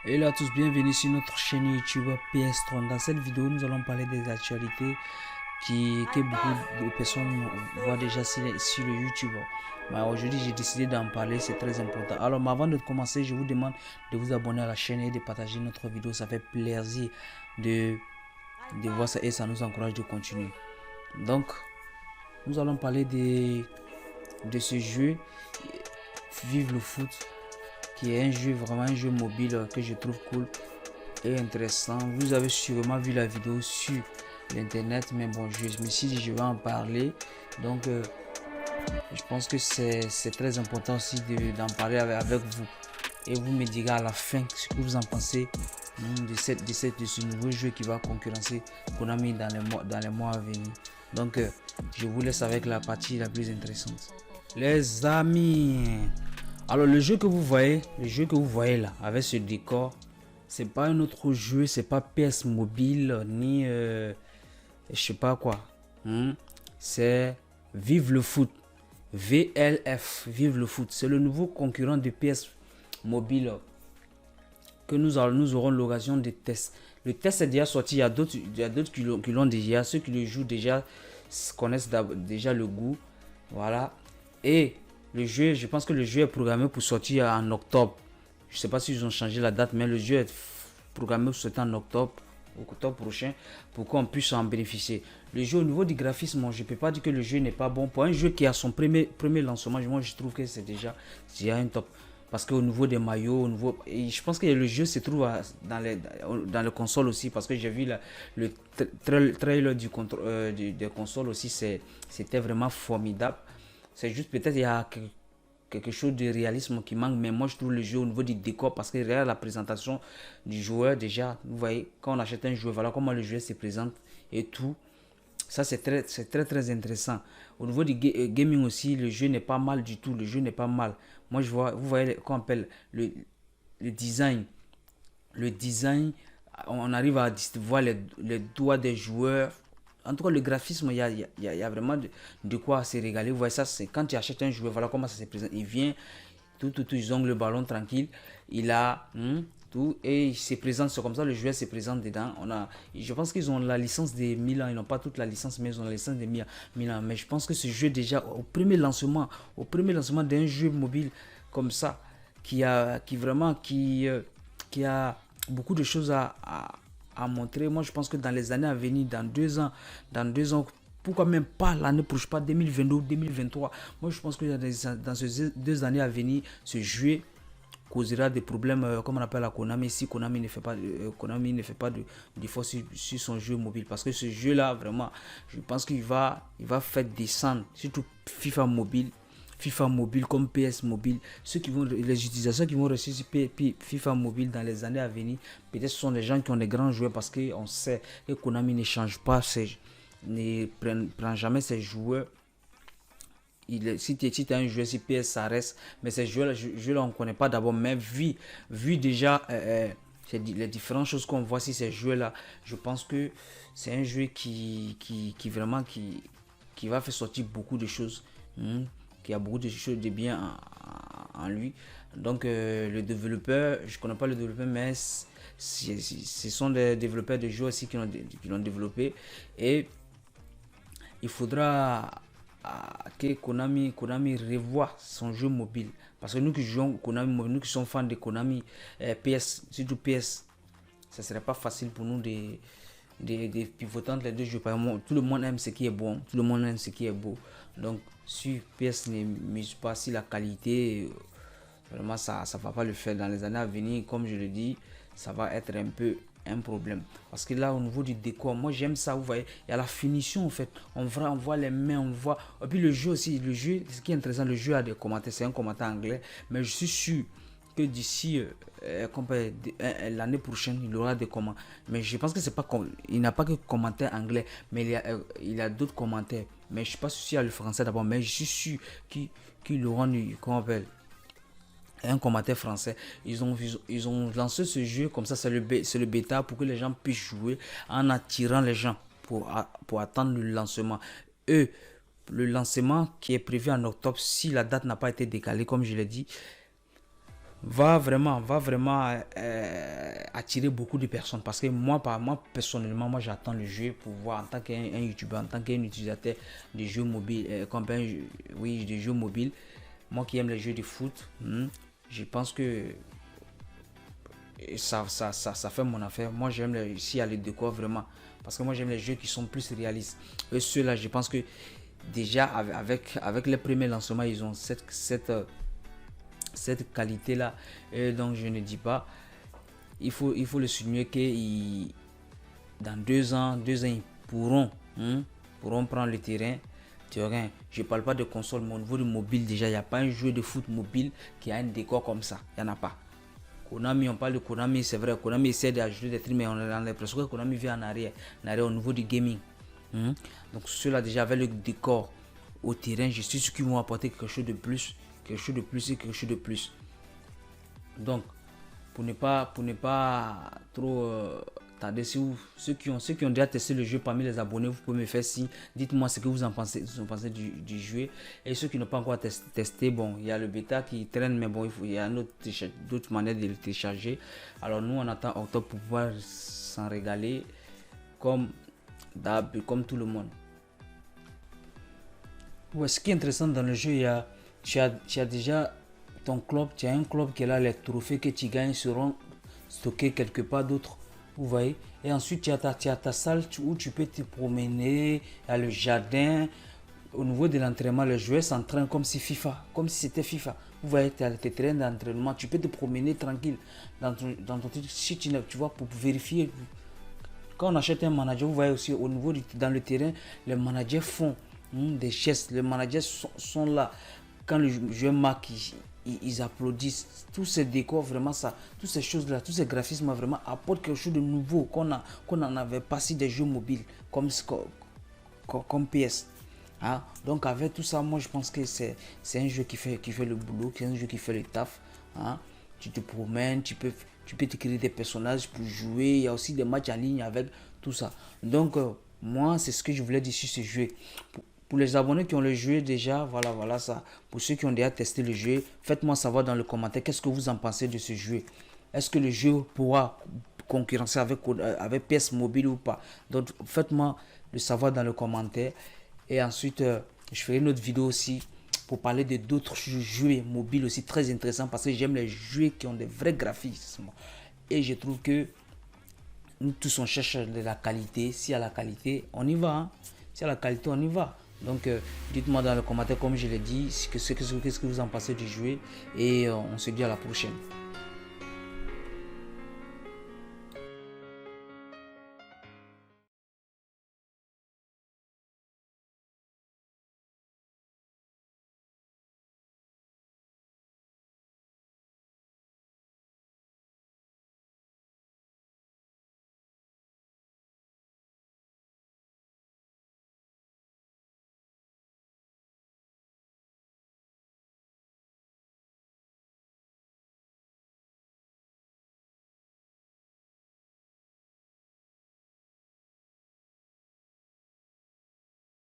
Hello à tous, bienvenue sur notre chaîne YouTube PS30. Dans cette vidéo, nous allons parler des actualités que beaucoup de personnes voient déjà sur le YouTube. Mais aujourd'hui, j'ai décidé d'en parler, c'est très important. Alors, mais avant de commencer, je vous demande de vous abonner à la chaîne et de partager notre vidéo. Ça fait plaisir de, de voir ça et ça nous encourage de continuer. Donc, nous allons parler de ce jeu, Vive le foot, qui est un jeu, vraiment un jeu mobile que je trouve cool et intéressant. Vous avez sûrement vu la vidéo sur l'internet, mais bon, je me suis dit je vais en parler. Donc je pense que c'est très important aussi d'en parler avec vous, et vous me direz à la fin ce que vous en pensez de ce nouveau jeu qui va concurrencer Konami dans les mois à venir. Donc je vous laisse avec la partie la plus intéressante, les amis. Alors le jeu que vous voyez là avec ce décor, c'est pas un autre jeu, c'est pas PS Mobile ni je sais pas quoi. C'est Vive le foot. VLF, Vive le foot. C'est le nouveau concurrent de PS Mobile que nous aurons l'occasion de tester. Le test est déjà sorti, il y a d'autres qui l'ont déjà. Ceux qui le jouent déjà connaissent déjà le goût. Voilà. Et le jeu, je pense que le jeu est programmé pour sortir en octobre. Je ne sais pas s'ils ont changé la date, mais le jeu est programmé pour sortir en octobre prochain, pour qu'on puisse en bénéficier. Le jeu, au niveau du graphisme, je ne peux pas dire que le jeu n'est pas bon. Pour un jeu qui a son premier lancement, moi je trouve que c'est déjà un top. Parce qu'au niveau des maillots, et je pense que le jeu se trouve dans les consoles aussi. Parce que j'ai vu le trailer des consoles aussi, c'était vraiment formidable. C'est juste peut-être il y a quelque chose de réalisme qui manque, mais moi je trouve le jeu au niveau du décor, parce que derrière la présentation du joueur, déjà vous voyez quand on achète un joueur, voilà comment le joueur se présente et tout ça. C'est très intéressant. Au niveau du gaming aussi, le jeu n'est pas mal du tout, le jeu n'est pas mal. Moi je vois, vous voyez qu'on appelle le design, on arrive à voir les doigts des joueurs. En tout cas, le graphisme, il y a vraiment de quoi se régaler. Vous voyez ça, c'est quand tu achètes un joueur, voilà comment ça se présente. Il vient, il jongle le ballon tranquille. Il a tout et il se présente. C'est comme ça, le joueur se présente dedans. Je pense qu'ils ont la licence des Milan. Ils n'ont pas toute la licence, mais ils ont la licence des Milan. Mais je pense que ce jeu, déjà, au premier lancement d'un jeu mobile comme ça, qui a beaucoup de choses à montrer. Moi, je pense que dans les années à venir, dans deux ans, pourquoi même pas l'année prochaine, pas 2022 ou 2023. Moi, je pense que dans ces 2 années à venir, ce jeu causera des problèmes, comme on appelle à Konami, si Konami ne fait pas d'effort sur son jeu mobile. Parce que ce jeu-là, vraiment, je pense qu'il va faire descendre, surtout FIFA mobile comme PS mobile, les utilisateurs qui vont rester sur FIFA mobile dans les années à venir, peut-être ce sont des gens qui ont des grands joueurs, parce qu'on sait que Konami ne change pas, ne prend jamais ses joueurs. Si tu es un joueur, si PS ça reste, mais ces joueurs-là on ne connaît pas d'abord, mais vu déjà les différentes choses qu'on voit sur ces joueurs-là, je pense que c'est un jeu vraiment qui va faire sortir beaucoup de choses, qui a beaucoup de choses de bien en lui. Donc le développeur, je connais pas le développeur, mais ce sont des développeurs de jeux aussi qui l'ont développé, et il faudra que Konami revoie son jeu mobile, parce que nous qui jouons Konami, nous qui sommes fans de Konami, PS, surtout PS, ça serait pas facile pour nous de pivoter entre les deux jeux. Tout le monde aime ce qui est bon, tout le monde aime ce qui est beau. Donc si PS ne mise pas sur la qualité, vraiment ça va pas le faire dans les années à venir. Comme je le dis, ça va être un peu un problème, parce que là au niveau du décor, moi j'aime ça. Vous voyez, il y a la finition en fait, on voit les mains, on voit, et puis le jeu aussi, ce qui est intéressant, le jeu a des commentaires, c'est un commentaire anglais, mais je suis sûr que d'ici l'année prochaine il aura des commentaires, mais je pense que c'est pas il n'a pas que commentaires anglais, mais il y a d'autres commentaires, mais je suis pas sûr s'il y a le français d'abord, mais je suis sûr qu'il aura un commentaire français. Ils ont lancé ce jeu comme ça, c'est le bêta, pour que les gens puissent jouer en attirant les gens pour attendre le lancement. Le lancement qui est prévu en octobre, si la date n'a pas été décalée, comme je l'ai dit, va vraiment attirer beaucoup de personnes. Parce que moi personnellement, moi j'attends le jeu pour voir en tant qu'un YouTuber, en tant qu'un utilisateur de jeux mobiles, oui, de jeux mobiles. Moi qui aime les jeux de foot, je pense que ça fait mon affaire. Moi j'aime s'il y a les décors vraiment. Parce que moi j'aime les jeux qui sont plus réalistes. Et ceux-là, je pense que déjà avec les premiers lancements, ils ont cette qualité là, et donc je ne dis pas, il faut le souligner que dans 2 ans ils pourront prendre le terrain. Je ne parle pas de console, mais au niveau du mobile déjà, il n'y a pas un jeu de foot mobile qui a un décor comme ça, il n'y en a pas. Konami, on parle de Konami, c'est vrai, Konami essaie d'ajouter des trucs, mais on a l'impression que Konami vient en arrière au niveau du gaming. Donc ceux-là déjà avec le décor au terrain, je suis sûr qu'ils vont apporter quelque chose de plus, quelque chose de plus et quelque chose de plus. Donc pour ne pas trop tarder, si ceux qui ont déjà testé le jeu parmi les abonnés, vous pouvez me faire signe, dites-moi ce que vous en pensez du jeu. Et ceux qui n'ont pas encore testé, bon, il y a le bêta qui traîne, mais bon, il y a d'autres manières de le télécharger. Alors nous on attend octobre pour pouvoir s'en régaler comme tout le monde. Ouais, ce qui est intéressant dans le jeu, tu as déjà ton club, tu as un club qui est là, les trophées que tu gagnes seront stockés quelque part d'autre. Vous voyez? Et ensuite, tu as ta salle où tu peux te promener, il y a le jardin. Au niveau de l'entraînement, les joueurs s'entraînent comme si c'était FIFA. Vous voyez, tu as tes terrains d'entraînement, tu peux te promener tranquille dans ton truc. Si tu vois, pour vérifier. Quand on achète un manager, vous voyez aussi au niveau dans le terrain, les managers font des gestes, les managers sont là. Quand le joueur marque, ils applaudissent. Tous ces décors, vraiment ça, toutes ces choses-là, tous ces graphismes vraiment apportent quelque chose de nouveau qu'on n'en avait pas si des jeux mobiles comme PS. Donc avec tout ça, moi je pense que c'est un jeu qui fait le boulot, c'est un jeu qui fait le taf. Tu te promènes, tu peux te créer des personnages pour jouer. Il y a aussi des matchs en ligne avec tout ça. Donc moi c'est ce que je voulais dire sur ce jeu. Pour les abonnés qui ont le jeu déjà, voilà ça. Pour ceux qui ont déjà testé le jeu, faites-moi savoir dans le commentaire qu'est-ce que vous en pensez de ce jeu. Est-ce que le jeu pourra concurrencer avec PS Mobile ou pas? Donc faites-moi le savoir dans le commentaire. Et ensuite, je ferai une autre vidéo aussi pour parler de d'autres jeux mobiles aussi très intéressants parce que j'aime les jeux qui ont des vrais graphismes. Et je trouve que nous tous on cherche de la qualité. S'il y a la qualité, on y va. S'il y a la qualité, on y va. Donc dites-moi dans les commentaires comme je l'ai dit, qu'est-ce que vous en pensez du jeu et on se dit à la prochaine.